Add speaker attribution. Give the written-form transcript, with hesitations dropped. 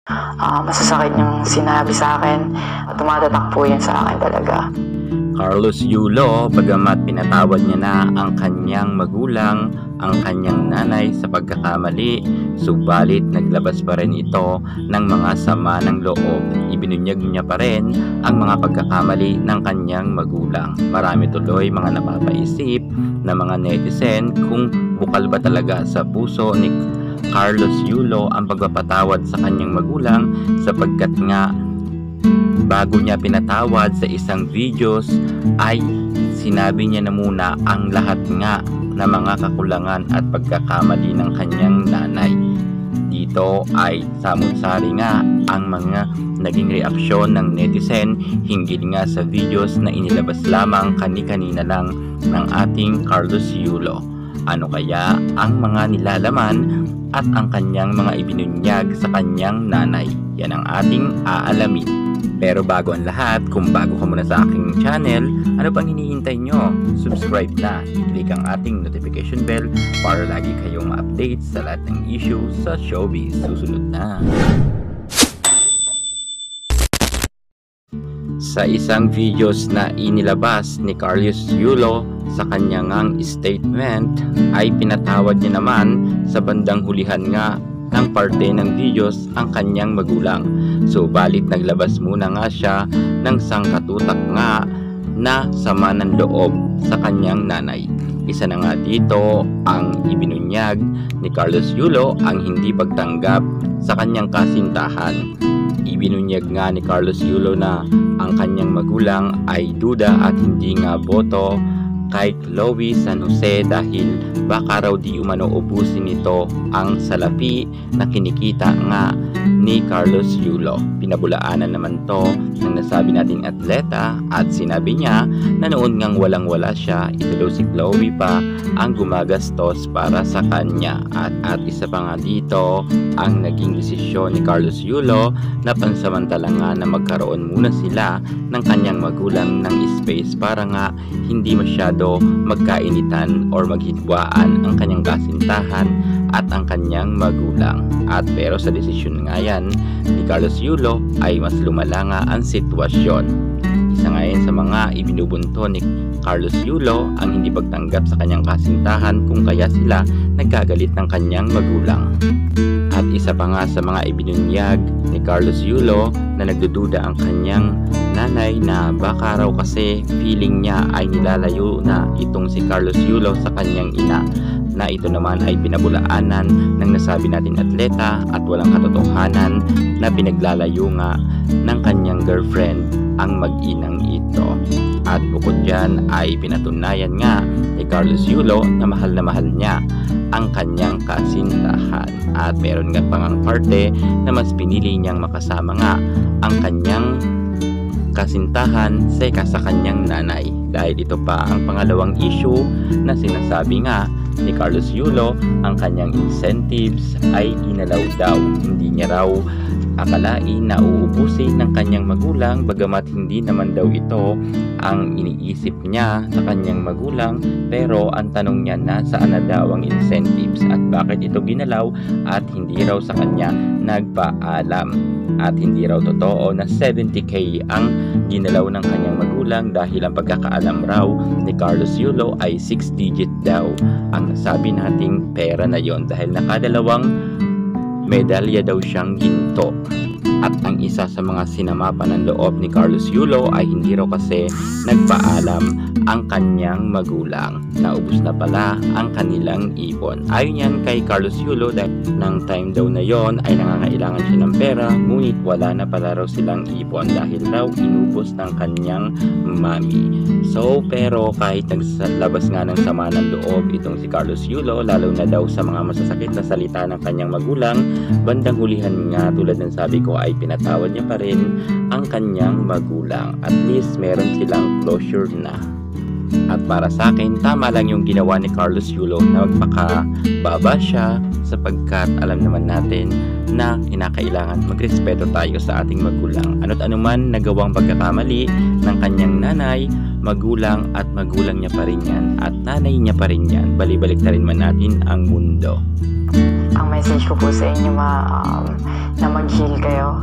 Speaker 1: Masasakit yung sinabi sa akin at tumatatak po yan sa akin talaga.
Speaker 2: Carlos Yulo, bagamat pinatawad niya na ang kanyang magulang, ang kanyang nanay sa pagkakamali, subalit naglabas pa rin ito ng mga sama ng loob. Ibinunyag niya pa rin ang mga pagkakamali ng kanyang magulang. Marami tuloy mga napapaisip na mga netizen kung bukal ba talaga sa puso ni Carlos Yulo ang pagpapatawad sa kanyang magulang, sapagkat nga bago niya pinatawad sa isang videos ay sinabi niya na muna ang lahat nga na mga kakulangan at pagkakamali ng kanyang nanay. Dito ay samot-sari nga ang mga naging reaksyon ng netizen hinggil nga sa videos na inilabas lamang kani-kanina lang ng ating Carlos Yulo. Ano kaya ang mga nilalaman at ang kanyang mga ibinunyag sa kanyang nanay? Yan ang ating aalamin. Pero bago ang lahat, kung bago ka muna sa aking channel, ano pang hinihintay nyo? Subscribe na, i-click ang ating notification bell para lagi kayong ma-update sa lahat ng issue sa showbiz. Susunod na. Sa isang videos na inilabas ni Carlos Yulo sa kanyang statement ay pinatawad niya naman sa bandang hulihan nga ng parte ng videos ang kanyang magulang. Subalit naglabas muna nga siya ng sangkatutak nga na sama ng loob sa kanyang nanay. Isa na nga dito ang ibinunyag ni Carlos Yulo, ang hindi pagtanggap sa kanyang kasintahan. Ibinunyag nga ni Carlos Yulo na ang kanyang magulang ay duda at hindi nga boto kay Chloe San Jose dahil baka raw di umano ubusin nito ang salapi na kinikita nga ni Carlos Yulo. Pinabulaanan naman to ng nasabi nating atleta at sinabi niya na noon ngang walang-wala siya, ito daw si Chloe pa ang gumagastos para sa kanya. At isa pa nga dito ang naging desisyon ni Carlos Yulo na pansamantala nga na magkaroon muna sila ng kanyang magulang ng space para nga hindi masyado magkainitan or maghidwaan ang kanyang kasintahan at ang kanyang magulang. At pero sa desisyon nga yan ni Carlos Yulo ay mas lumala nga ang sitwasyon. Isa nga yan sa mga ibinubunto ni Carlos Yulo ang hindi pagtanggap sa kanyang kasintahan kung kaya sila nagkagalit ng kanyang magulang. At isa pa nga sa mga ibinunyag ni Carlos Yulo na nagdududa ang kanyang nanay na baka raw kasi feeling niya ay nilalayo na itong si Carlos Yulo sa kanyang ina, na ito naman ay pinabulaanan ng nasabi nating atleta at walang katotohanan na pinaglalayo nga ng kanyang girlfriend ang mag-inang ito. At bukod dyan ay pinatunayan nga ni Carlos Yulo na mahal niya ang kanyang kasintahan. At meron nga pangang parte na mas pinili niyang makasama nga ang kanyang kasintahan sa kanyang nanay, dahil ito pa ang pangalawang issue na sinasabi nga ni Carlos Yulo, ang kanyang incentives ay ginalaw daw. Hindi niya raw akalain na uubusin ng kanyang magulang, bagamat hindi naman daw ito ang iniisip niya sa kanyang magulang. Pero ang tanong niya, nasaan na daw ang incentives at bakit ito ginalaw at hindi raw sa kanya nagpaalam. At hindi raw totoo na 70k ang ginalaw ng kanyang magulang, dahil ang pagkakaalam raw ni Carlos Yulo ay 6 digit daw ang nasabi nating pera na yon, dahil nakadalawang medalya daw siyang ginto. At ang isa sa mga sinamapa ng loob ni Carlos Yulo ay hindi raw kasi nagpaalam ang kanyang magulang. Naubos na pala ang kanilang ipon. Ayon yan kay Carlos Yulo, dahil ng time daw na yon ay nangangailangan siya ng pera, ngunit wala na pala raw silang ipon dahil raw inubos ng kanyang mami. So pero kahit naglabas nga ng sama ng loob itong si Carlos Yulo, lalo na daw sa mga masasakit na salita ng kanyang magulang, bandang hulihan nga tulad ng sabi ko ay pinatawad niya pa rin ang kanyang magulang. At least meron silang closure na. At para sa akin, tama lang yung ginawa ni Carlos Yulo na magpakababa siya sapagkat alam naman natin na kinakailangan magrespeto tayo sa ating magulang. Ano't anuman nagawang pagkakamali ng kanyang nanay, magulang at magulang niya pa rin yan at nanay niya pa rin yan. Balibalik na rin man natin ang mundo.
Speaker 1: Ang message ko po sa inyo na mag-heal kayo